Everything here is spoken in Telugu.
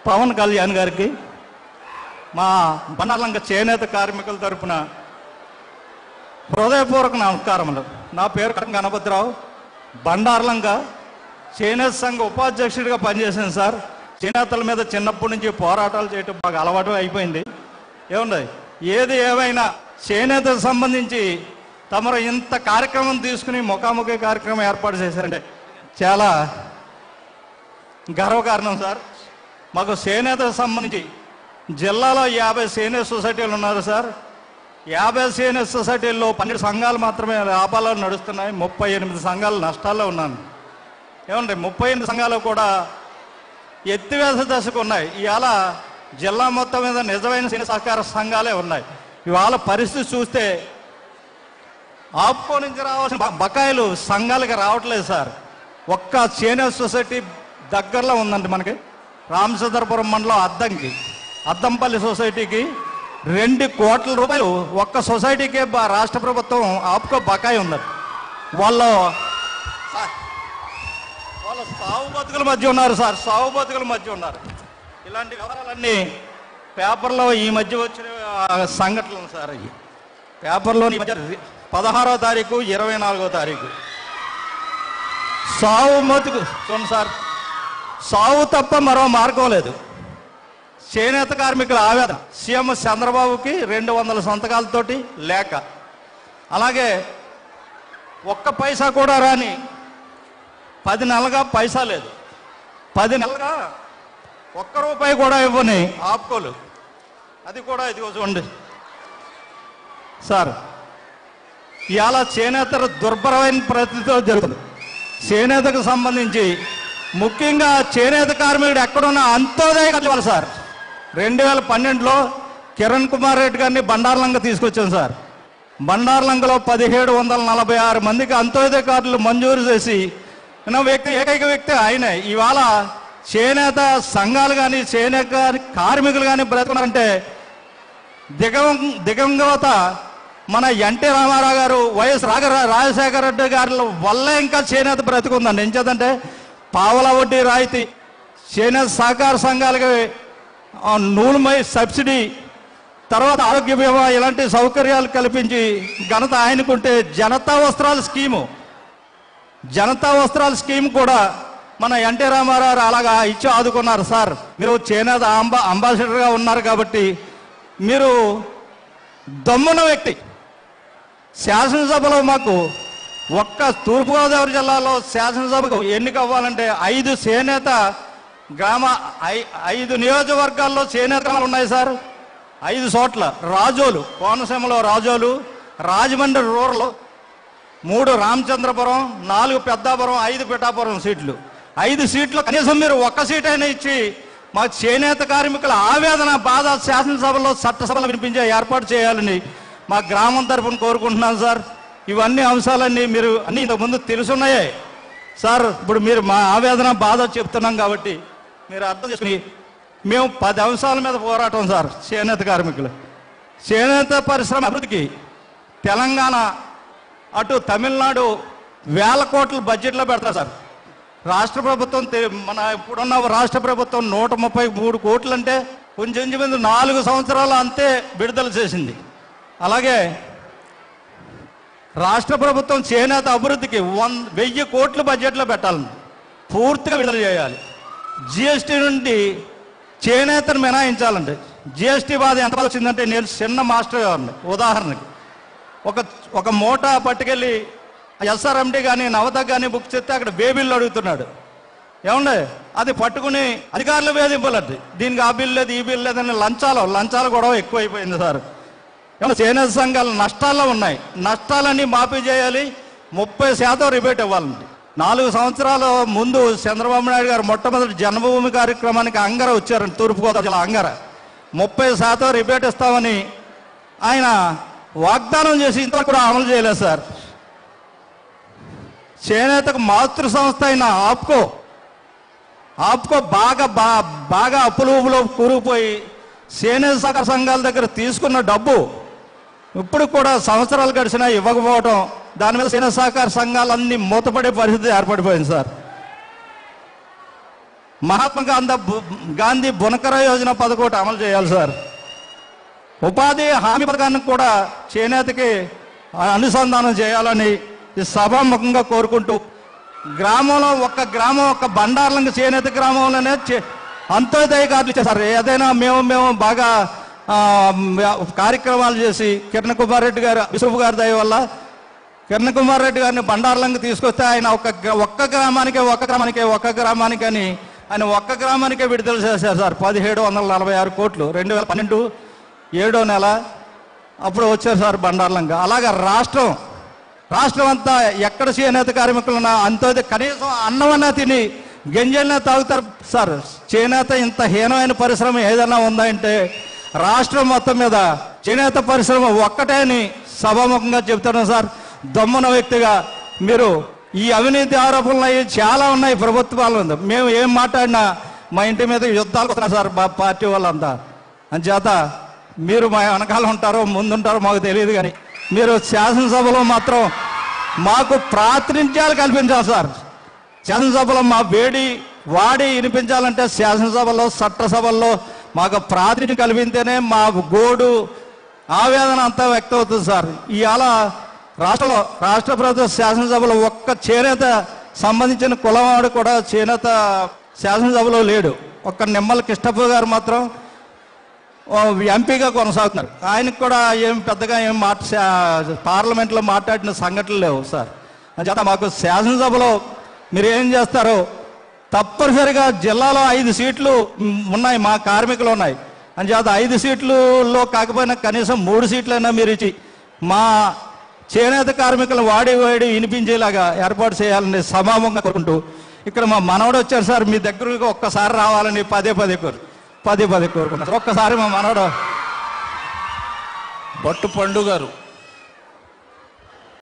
పవన్ కళ్యాణ్ గారికి మా బండార్లంక చేనేత కార్మికుల తరపున హృదయపూర్వక నమస్కారములు. నా పేరు గణపతిరావు. బండార్లంక చేనేత సంఘ ఉపాధ్యక్షుడిగా పనిచేశాను సార్. చేనేతల మీద చిన్నప్పటి నుంచి పోరాటాలు చేయటం బాగా అలవాటు అయిపోయింది. ఏముంది, ఏది ఏమైనా చేనేతకు సంబంధించి తమరు ఇంత కార్యక్రమం తీసుకుని ముఖాముఖి కార్యక్రమం ఏర్పాటు చేశారంటే చాలా గర్వకారణం సార్. మాకు చేనేతకు సంబంధించి జిల్లాలో 50 చేనేత సొసైటీలు ఉన్నారు సార్. 50 చేనేత సొసైటీల్లో 12 సంఘాలు మాత్రమే లాభాల్లో నడుస్తున్నాయి. 38 సంఘాలు నష్టాల్లో ఉన్నాను. ఏమండి, 38 సంఘాలు కూడా ఎత్తివేస దశకు ఉన్నాయి. ఇవాళ జిల్లా మొత్తం మీద నిజమైన చేనేత సహకార సంఘాలే ఉన్నాయి. ఇవాళ పరిస్థితి చూస్తే ఆప్కో నుంచి రావాల్సిన బకాయిలు సంఘాలకి రావట్లేదు సార్. ఒక్క చేనేత సొసైటీ దగ్గరలో ఉందండి మనకి. రామచంద్రపురం మండలం అద్దంపల్లి సొసైటీకి 2 కోట్ల రూపాయలు ఒక్క సొసైటీకే రాష్ట్ర ప్రభుత్వం ఆప్కో బకాయి ఉన్నది. వాళ్ళ సాగు బతుకుల మధ్య ఉన్నారు సార్. సాగు బతుకుల మధ్య ఉన్నారు. ఇలాంటి వివరాలన్నీ పేపర్లో ఈ మధ్య వచ్చిన సంఘటనలు సార్. అవి పేపర్లో ఈ మధ్య 16వ తారీఖు 24వ తారీఖు సాగు బతుకు చూడండి సార్. సాగు తప్ప మరో మార్గం లేదు. చేనేత కార్మికుల ఆవేదన సీఎం చంద్రబాబుకి 200 సంతకాలతోటి లేక, అలాగే ఒక్క పైసా కూడా రాని 10 నెలలుగా పైసా లేదు. 10 నెలలుగా ఒక్క రూపాయి కూడా ఇవ్వని ఆపుకోలు. అది కూడా ఇదిగో చూడండి సార్. ఇవాళ చేనేత దుర్భరమైన పరిస్థితితో జరుగుతుంది. చేనేతకు సంబంధించి ముఖ్యంగా చేనేత కార్మికుడు ఎక్కడున్నా అంత్యోదయ కలవాలి సార్. 2012లో కిరణ్ కుమార్ రెడ్డి గారిని బండార్లంక తీసుకొచ్చాను సార్. బండార్లంకలో 1746 మందికి అంత్యోదయ కార్డులు మంజూరు చేసి ఏకైక వ్యక్తి ఆయనే. ఇవాళ చేనేత సంఘాలు కానీ చేనేత కార్మికులు కానీ బ్రతుకున్నారంటే దిగంగత మన ఎన్టీ రామారావు గారు, వైఎస్ రాజశేఖర రెడ్డి గారి వల్ల ఇంకా చేనేత బ్రతుకుందండి. ఎంచేదంటే పావల వడ్డీ రాయితీ, చేనేత సహకార సంఘాలకి నూనెమై సబ్సిడీ, తర్వాత ఆరోగ్య బీమా, ఇలాంటి సౌకర్యాలు కల్పించి ఘనత ఆయనకుంటే జనతా వస్త్రాల స్కీమ్ కూడా మన ఎన్టీ రామారావు అలాగా ఇచ్చి ఆదుకున్నారు సార్. మీరు చేనేత అంబాసిడర్గా ఉన్నారు కాబట్టి మీరు దమ్మున వ్యక్తి. శాసనసభలో మాకు ఒక్క తూర్పుగోదావరి జిల్లాలో శాసనసభకు ఎన్నిక అవ్వాలంటే 5 చేనేత గ్రామ 5 నియోజకవర్గాల్లో చేనేత ఉన్నాయి సార్. 5 చోట్ల రాజోలు, కోనసీమలో రాజోలు, రాజమండ్రి రూరల్, 3 రామచంద్రపురం, 4 పెద్దాపురం, 5 పిఠాపురం సీట్లు. 5 సీట్లు కనీసం మీరు ఒక్క సీట్ అయినా ఇచ్చి మా చేనేత కార్మికుల ఆవేదన బాధ శాసనసభలో చట్టసభలో వినిపించే ఏర్పాటు చేయాలని మా గ్రామం తరఫున కోరుకుంటున్నాను సార్. ఇవన్నీ అంశాలన్నీ మీరు అన్నీ ఇంతకుముందు తెలుసున్నాయే సార్. ఇప్పుడు మీరు మా ఆవేదన బాధ చెప్తున్నాం కాబట్టి మీరు అర్థం చేసుకుని మేము 10 అంశాల మీద పోరాటం సార్. చేనేత కార్మికులు చేనేత పరిశ్రమ అభివృద్ధికి తెలంగాణ అటు తమిళనాడు 1000 కోట్ల బడ్జెట్లో పెడతారు సార్. రాష్ట్ర ప్రభుత్వం మన ఇప్పుడున్న రాష్ట్ర ప్రభుత్వం 133 కోట్లు అంటే కొంచెం 4 సంవత్సరాలు అంతే విడుదల చేసింది. అలాగే రాష్ట్ర ప్రభుత్వం చేనేత అభివృద్ధికి 1000 కోట్ల బడ్జెట్లో పెట్టాలని పూర్తిగా విడుదల చేయాలి. జిఎస్టీ నుండి చేనేతను మినహాయించాలండి. జిఎస్టీ బాధ ఎంత వచ్చిందంటే, నేను చిన్న మాస్టర్ గారిని ఉదాహరణకి ఒక మూట పట్టుకెళ్ళి ఎస్ఆర్ఎండి కానీ నవతకు కానీ బుక్ చేస్తే అక్కడ బేబీలు అడుగుతున్నాడు. ఏమండి, అది పట్టుకుని అధికారులు వేధింపాలండి. దీనికి ఆ బిల్లు లేదు, ఈ బిల్లు లేదని లంచాల గొడవ ఎక్కువైపోయింది సార్. చేనేత సంఘాలు నష్టాల్లో ఉన్నాయి. నష్టాలన్నీ మాఫీ చేయాలి. 30% రిబేట్ ఇవ్వాలండి. 4 సంవత్సరాల ముందు చంద్రబాబు నాయుడు గారు మొట్టమొదటి జన్మభూమి కార్యక్రమానికి అంగర వచ్చారండి. తూర్పుగోదావరి జిల్లా అంగర 30% రిబేట్ ఇస్తామని ఆయన వాగ్దానం చేసి ఇంతవరకు కూడా అమలు చేయలేదు సార్. చేనేతకు మాతృ సంస్థ అయిన ఆప్కో బాగా అప్పులో కూరుకుపోయి చేనేత సహకార సంఘాల దగ్గర తీసుకున్న డబ్బు ఇప్పుడు కూడా సంవత్సరాలు గడిచినా ఇవ్వకపోవడం, దాని మీద చేనేత సహకార సంఘాలన్నీ మూతపడే పరిస్థితి ఏర్పడిపోయింది సార్. మహాత్మా గాంధీ బునకర యోజన పథకం ఒకటి అమలు చేయాలి సార్. ఉపాధి హామీ పథకాన్ని కూడా చేనేతకి అనుసంధానం చేయాలని ఈ సభాముఖంగా కోరుకుంటూ, గ్రామంలో ఒక్క బండార్లంక చేనేత గ్రామంలోనే అంత్యోదయ కార్డులు ఇచ్చేసారు. ఏదైనా మేము బాగా కార్యక్రమాలు చేసి కిరణ్ కుమార్ రెడ్డి గారు, విశ్వపు గారి దయ వల్ల కిరణ్ కుమార్ రెడ్డి గారిని బండార్లంక తీసుకొస్తే ఆయన ఒక్క గ్రామానికి అని ఆయన ఒక్క గ్రామానికే విడుదల చేశారు సార్. 1746 కోట్లు 2012 7వ నెల అప్పుడు వచ్చారు సార్ బండార్లంక. అలాగే రాష్ట్రం అంతా ఎక్కడ చేనేత కార్మికులున్నా అంత్యోదయ కనీసం అన్నమన్నా తిని గింజలనే తాగుతారు సార్. చేనేత ఇంత హీనమైన పరిశ్రమ ఏదైనా ఉందంటే రాష్ట్రం మొత్తం మీద చేనేత పరిశ్రమ ఒక్కటే అని సభాముఖంగా చెప్తున్నాం సార్. దమ్మున వ్యక్తిగా మీరు ఈ అవినీతి ఆరోపణలు అవి చాలా ఉన్నాయి ప్రభుత్వాలు. మేము ఏం మాట్లాడినా మా ఇంటి మీద యుద్ధాలు వస్తున్నారు సార్ మా పార్టీ వాళ్ళంతా. అంచేత మీరు మా వెనకాల ఉంటారో ముందుంటారో మాకు తెలియదు, కానీ మీరు శాసనసభలో మాత్రం మాకు ప్రాతినిధ్యాలు కల్పించాలి సార్. శాసనసభలో మా వాడి వినిపించాలంటే శాసనసభలో చట్టసభల్లో మాకు ప్రాతినిధ్యం కల్పిస్తేనే మా గోడు ఆవేదన అంతా వ్యక్తం అవుతుంది సార్. ఇవాళ రాష్ట్ర ప్రభుత్వ శాసనసభలో ఒక్క చేనేత సంబంధించిన కులవాడు కూడా చేనేత శాసనసభలో లేడు. ఒక్క నిమ్మల కృష్ణప్ప గారు మాత్రం ఎంపీగా కొనసాగుతున్నారు. ఆయనకు కూడా పెద్దగా పార్లమెంట్లో మాట్లాడిన సంఘటనలు లేవు సార్. అంచేత మాకు శాసనసభలో మీరు ఏం చేస్తారో తప్పనిసరిగా జిల్లాలో 5 సీట్లు ఉన్నాయి, మా కార్మికులు ఉన్నాయి. అంచేత 5 సీట్లలో కాకపోయినా కనీసం 3 సీట్లైనా మీరు ఇచ్చి మా చేనేత కార్మికులు వాడి వినిపించేలాగా ఏర్పాటు చేయాలని సమాముఖంగా కోరుకుంటూ, ఇక్కడ మా మనవడు వచ్చారు సార్, మీ దగ్గరకు ఒక్కసారి రావాలని పదే కోరుకుంటున్నారు. ఒక్కసారి మా మనవడు భట్టు పండు గారు